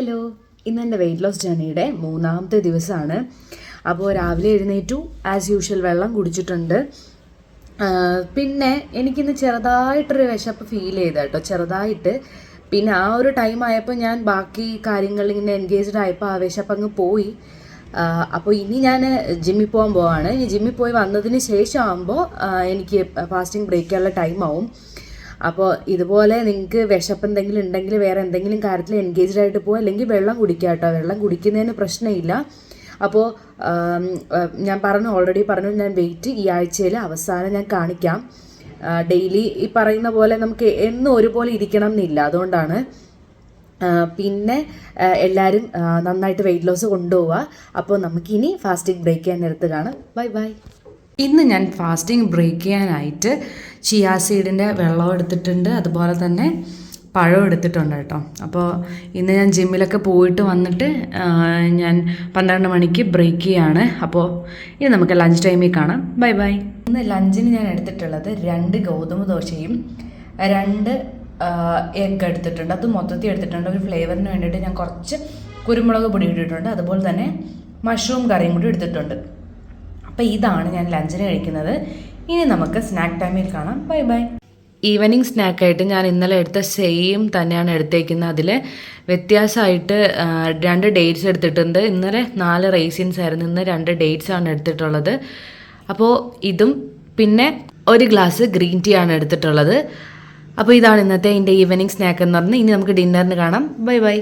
Hello, ഇന്ന് എൻ്റെ weight loss ജേർണിയുടെ 3ാമത്തെ ദിവസമാണ്. അപ്പോൾ രാവിലെ എഴുന്നേറ്റു, ആസ് യൂഷ്വൽ വെള്ളം കുടിച്ചിട്ടുണ്ട്. പിന്നെ എനിക്കിന്ന് ചെറുതായിട്ടൊരു വിശപ്പ് ഫീൽ ചെയ്ത കേട്ടോ, ചെറുതായിട്ട്. പിന്നെ ആ ഒരു ടൈം ആയപ്പോൾ ഞാൻ ബാക്കി കാര്യങ്ങളിൽ ഇങ്ങനെ എൻഗേജ്ഡ് ആയപ്പോൾ ആ വിശപ്പ് അങ്ങ് പോയി. അപ്പോൾ ഇനി ഞാൻ ജിമ്മിൽ പോകാൻ പോവാണ്. ഇനി ജിമ്മിൽ പോയി വന്നതിന് ശേഷം ആകുമ്പോൾ എനിക്ക് ഫാസ്റ്റിംഗ് ബ്രേക്ക് ചെയ്യാനുള്ള ടൈം ആവും. അപ്പോൾ ഇതുപോലെ നിങ്ങൾക്ക് വിശപ്പ് എന്തെങ്കിലും ഉണ്ടെങ്കിൽ വേറെ എന്തെങ്കിലും കാര്യത്തിൽ എൻഗേജ്ഡ് ആയിട്ട് പോകുക, അല്ലെങ്കിൽ വെള്ളം കുടിക്കുക കേട്ടോ. വെള്ളം കുടിക്കുന്നതിന് പ്രശ്നമില്ല. അപ്പോൾ ഞാൻ ഓൾറെഡി പറഞ്ഞു, ഞാൻ വെയിറ്റ് ഈ ആഴ്ചയിൽ അവസാനം ഞാൻ കാണിക്കാം. ഡെയിലി ഈ പറയുന്ന പോലെ നമുക്ക് എന്നും ഒരുപോലെ ഇരിക്കണം എന്നില്ല, അതുകൊണ്ടാണ്. പിന്നെ എല്ലാവരും നന്നായിട്ട് വെയിറ്റ് ലോസ് കൊണ്ടുപോവുക. അപ്പോൾ നമുക്കിനി ഫാസ്റ്റിംഗ് ബ്രേക്ക് ചെയ്യാൻ നേരത്ത് കാണാം. Bye bye. ഇന്ന് ഞാൻ ഫാസ്റ്റിംഗ് ബ്രേക്ക് ചെയ്യാനായിട്ട് ചിയാ സീഡിൻ്റെ വെള്ളം എടുത്തിട്ടുണ്ട്, അതുപോലെ തന്നെ പഴം എടുത്തിട്ടുണ്ട് കേട്ടോ. അപ്പോൾ ഇന്ന് ഞാൻ ജിമ്മിലൊക്കെ പോയിട്ട് വന്നിട്ട് ഞാൻ 12 മണിക്ക് ബ്രേക്ക് ചെയ്യാണ്. അപ്പോൾ ഇനി നമുക്ക് ലഞ്ച് ടൈമിൽ കാണാം. Bye bye. ഇന്ന് ലഞ്ചിന് ഞാൻ എടുത്തിട്ടുള്ളത് 2 ഗോതമ്പ് ദോശയും 2 എഗ്ഗ് എടുത്തിട്ടുണ്ട്. അത് മൊത്തത്തിൽ എടുത്തിട്ടുണ്ട്. ഒരു ഫ്ലേവറിന് വേണ്ടിയിട്ട് ഞാൻ കുറച്ച് കുരുമുളക് പൊടി ഇട്ടിട്ടുണ്ട്, അതുപോലെ തന്നെ മഷ്റൂം കറിയും കൂടി എടുത്തിട്ടുണ്ട്. അപ്പോൾ ഇതാണ് ഞാൻ ലഞ്ചിന് കഴിക്കുന്നത്. ഇനി നമുക്ക് സ്നാക്ക് ടൈമിൽ കാണാം. Bye bye. ഈവനിങ് സ്നാക്കായിട്ട് ഞാൻ ഇന്നലെ എടുത്ത സെയിം തന്നെയാണ് എടുത്തേക്കുന്നത്. അതിൽ വ്യത്യാസമായിട്ട് 2 ഡേറ്റ്സ് എടുത്തിട്ടുണ്ട്. ഇന്നലെ 4 റൈസിൻസ് ആയിരുന്നു, ഇന്ന് 2 ഡേറ്റ്സ് ആണ് എടുത്തിട്ടുള്ളത്. അപ്പോൾ ഇതും പിന്നെ 1 ഗ്ലാസ് ഗ്രീൻ ടീ ആണ് എടുത്തിട്ടുള്ളത്. അപ്പോൾ ഇതാണ് ഇന്നത്തെ എൻ്റെ ഈവനിങ് സ്നാക്ക് എന്ന് പറഞ്ഞാൽ. ഇനി നമുക്ക് ഡിന്നറിന് കാണാം. Bye bye.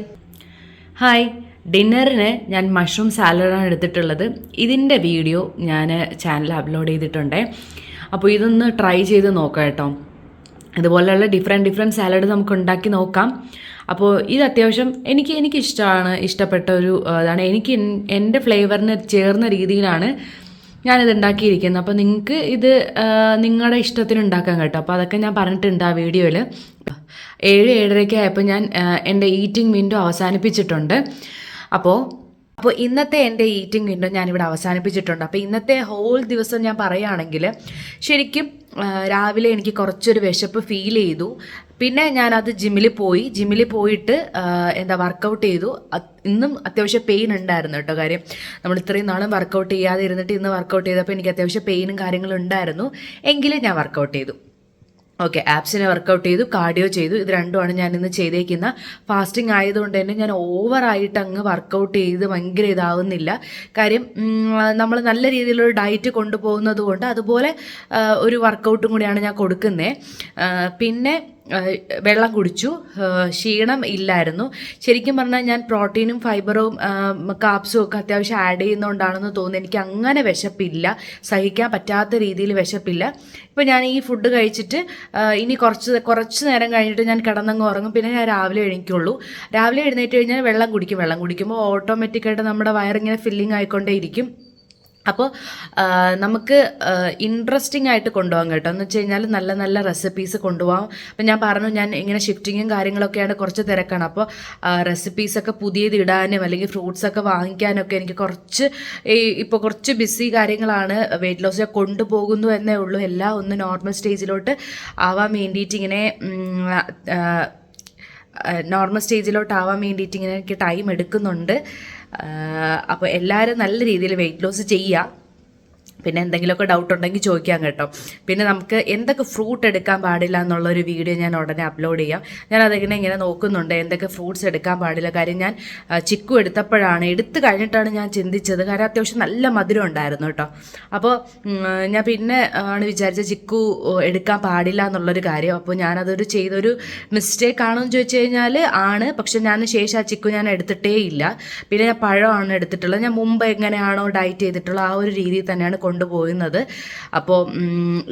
ഹായ്. ഡിന്നറിന് ഞാൻ മഷ്റൂം സാലഡാണ് എടുത്തിട്ടുള്ളത്. ഇതിൻ്റെ വീഡിയോ ഞാൻ ചാനലിൽ അപ്ലോഡ് ചെയ്തിട്ടുണ്ട്. അപ്പോൾ ഇതൊന്ന് ട്രൈ ചെയ്ത് നോക്കാം കേട്ടോ. ഇതുപോലെയുള്ള ഡിഫറെൻറ്റ് സാലഡ് നമുക്ക് ഉണ്ടാക്കി നോക്കാം. അപ്പോൾ ഇത് അത്യാവശ്യം എനിക്കിഷ്ടമാണ്, ഇഷ്ടപ്പെട്ട ഒരു ഇതാണ്. എനിക്ക് എൻ്റെ ഫ്ലേവറിന് ചേർന്ന രീതിയിലാണ് ഞാനിത് ഉണ്ടാക്കിയിരിക്കുന്നത്. അപ്പോൾ നിങ്ങൾക്ക് ഇത് നിങ്ങളുടെ ഇഷ്ടത്തിന് ഉണ്ടാക്കാം കേട്ടോ. അപ്പോൾ അതൊക്കെ ഞാൻ പറഞ്ഞിട്ടുണ്ട് ആ വീഡിയോയിൽ. 7-7:30 ആയപ്പോൾ ഞാൻ എൻ്റെ ഈറ്റിംഗ് വിൻഡോ അവസാനിപ്പിച്ചിട്ടുണ്ട്. അപ്പോൾ ഇന്നത്തെ എൻ്റെ ഈറ്റിംഗ് വിൻഡോ ഞാനിവിടെ അവസാനിപ്പിച്ചിട്ടുണ്ട്. അപ്പോൾ ഇന്നത്തെ ഹോൾ ദിവസം ഞാൻ പറയുകയാണെങ്കിൽ ശരിക്കും രാവിലെ എനിക്ക് കുറച്ചൊരു വിശപ്പ് ഫീൽ ചെയ്തു. പിന്നെ ഞാനത് ജിമ്മിൽ പോയിട്ട് വർക്കൗട്ട് ചെയ്തു. ഇന്നും അത്യാവശ്യം പെയിൻ ഉണ്ടായിരുന്നു കേട്ടോ. കാര്യം നമ്മൾ ഇത്രയും നാളും വർക്കൗട്ട് ചെയ്യാതെ ഇരുന്നിട്ട് ഇന്ന് വർക്കൗട്ട് ചെയ്തപ്പോൾ എനിക്ക് അത്യാവശ്യം പെയിനും കാര്യങ്ങളും ഉണ്ടായിരുന്നു. എങ്കിലും ഞാൻ വർക്കൗട്ട് ചെയ്തു. ഓക്കെ, ആപ്സിനെ വർക്കൗട്ട് ചെയ്തു, കാർഡിയോ ചെയ്തു. ഇത് രണ്ടുമാണ് ഞാൻ ഇന്ന് ചെയ്തേക്കുന്ന. ഫാസ്റ്റിംഗ് ആയതുകൊണ്ട് തന്നെ ഞാൻ ഓവറായിട്ട് അങ്ങ് വർക്കൗട്ട് ചെയ്ത് ഭയങ്കര ഇതാവുന്നില്ല. കാര്യം നമ്മൾ നല്ല രീതിയിലൊരു ഡയറ്റ് കൊണ്ടുപോകുന്നത് കൊണ്ട് അതുപോലെ ഒരു വർക്കൗട്ടും കൂടിയാണ് ഞാൻ കൊടുക്കുന്നത്. പിന്നെ വെള്ളം കുടിച്ചു, ക്ഷീണം ഇല്ലായിരുന്നു. ശരിക്കും പറഞ്ഞാൽ ഞാൻ പ്രോട്ടീനും ഫൈബറും കാപ്സും ഒക്കെ അത്യാവശ്യം ആഡ് ചെയ്യുന്നതുകൊണ്ടാണെന്ന് തോന്നുന്നു. എനിക്ക് അങ്ങനെ വിശപ്പില്ല, സഹിക്കാൻ പറ്റാത്ത രീതിയിൽ വിശപ്പില്ല. ഇപ്പോൾ ഞാൻ ഈ ഫുഡ് കഴിച്ചിട്ട് ഇനി കുറച്ച് നേരം കഴിഞ്ഞിട്ട് ഞാൻ കിടന്നങ്ങ് ഉറങ്ങും. പിന്നെ ഞാൻ രാവിലെ എഴുന്നേൽക്കുള്ളൂ. രാവിലെ എഴുന്നേറ്റ് കഴിഞ്ഞാൽ വെള്ളം കുടിക്കുമ്പോൾ ഓട്ടോമാറ്റിക്കായിട്ട് നമ്മുടെ വയറിങ്ങനെ ഫില്ലിങ് ആയിക്കൊണ്ടേ ഇരിക്കും. അപ്പോൾ നമുക്ക് ഇൻട്രസ്റ്റിംഗ് ആയിട്ട് കൊണ്ടുപോകാം കേട്ടോ. എന്ന് വെച്ച് കഴിഞ്ഞാൽ നല്ല നല്ല റെസിപ്പീസ് കൊണ്ടുപോകാം. അപ്പം ഞാൻ പറഞ്ഞു, ഞാൻ ഇങ്ങനെ ഷിഫ്റ്റിങ്ങും കാര്യങ്ങളൊക്കെയാണ്, കുറച്ച് തിരക്കാണ്. അപ്പോൾ റെസിപ്പീസൊക്കെ പുതിയത് ഇടാനും അല്ലെങ്കിൽ ഫ്രൂട്ട്സൊക്കെ വാങ്ങിക്കാനൊക്കെ എനിക്ക് ഇപ്പോൾ കുറച്ച് ബിസി കാര്യങ്ങളാണ്. വെയിറ്റ് ലോസ് കൊണ്ടുപോകുന്നു എന്നേ ഉള്ളൂ. എല്ലാം ഒന്ന് നോർമൽ സ്റ്റേജിലോട്ട് ആവാൻ വേണ്ടിയിട്ട് ഇങ്ങനെ എനിക്ക് ടൈം എടുക്കുന്നുണ്ട്. അപ്പോൾ എല്ലാവരും നല്ല രീതിയിൽ വെയിറ്റ് ലോസ് ചെയ്യുക. പിന്നെ എന്തെങ്കിലുമൊക്കെ ഡൗട്ട് ഉണ്ടെങ്കിൽ ചോദിക്കാം കേട്ടോ. പിന്നെ നമുക്ക് എന്തൊക്കെ ഫ്രൂട്ട് എടുക്കാൻ പാടില്ല എന്നുള്ളൊരു വീഡിയോ ഞാൻ ഉടനെ അപ്ലോഡ് ചെയ്യാം. ഞാൻ അതിങ്ങനെ ഇങ്ങനെ നോക്കുന്നുണ്ട് എന്തൊക്കെ ഫ്രൂട്ട്സ് എടുക്കാൻ പാടില്ല. കാര്യം ഞാൻ ചിക്കു എടുത്തു കഴിഞ്ഞിട്ടാണ് ഞാൻ ചിന്തിച്ചത്. കാരണം അത്യാവശ്യം നല്ല മധുരം ഉണ്ടായിരുന്നു കേട്ടോ. അപ്പോൾ ഞാൻ പിന്നെ ആണ് വിചാരിച്ചത് ചിക്കു എടുക്കാൻ പാടില്ല എന്നുള്ളൊരു കാര്യം. അപ്പോൾ ഞാനതൊരു ചെയ്തൊരു മിസ്റ്റേക്ക് ആണോ എന്ന് ചോദിച്ചു കഴിഞ്ഞാൽ ആണ്. പക്ഷെ ഞാൻ ശേഷം ആ ചിക്കു ഞാൻ എടുത്തിട്ടേ ഇല്ല. പിന്നെ ഞാൻ പഴമാണ് എടുത്തിട്ടുള്ളത്. ഞാൻ മുമ്പ് എങ്ങനെയാണോ ഡയറ്റ് ചെയ്തിട്ടുള്ളത് ആ ഒരു രീതിയിൽ തന്നെയാണ് കൊണ്ടുപോകുന്നത്. അപ്പോൾ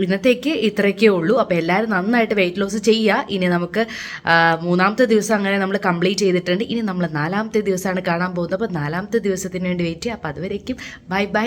ഇന്നത്തേക്ക് ഇത്രയൊക്കെ ഉള്ളൂ. അപ്പോൾ എല്ലാവരും നന്നായിട്ട് വെയിറ്റ് ലോസ് ചെയ്യുക. ഇനി നമുക്ക് 3ാമത്തെ ദിവസം അങ്ങനെ നമ്മൾ കംപ്ലീറ്റ് ചെയ്തിട്ടുണ്ട്. ഇനി നമ്മൾ 4ാമത്തെ ദിവസമാണ് കാണാൻ പോകുന്നത്. അപ്പോൾ 4ാമത്തെ ദിവസത്തിന് വേണ്ടി വെയിറ്റ് ചെയ്യുക. അപ്പോൾ അതുവരേക്കും ബൈ ബൈ.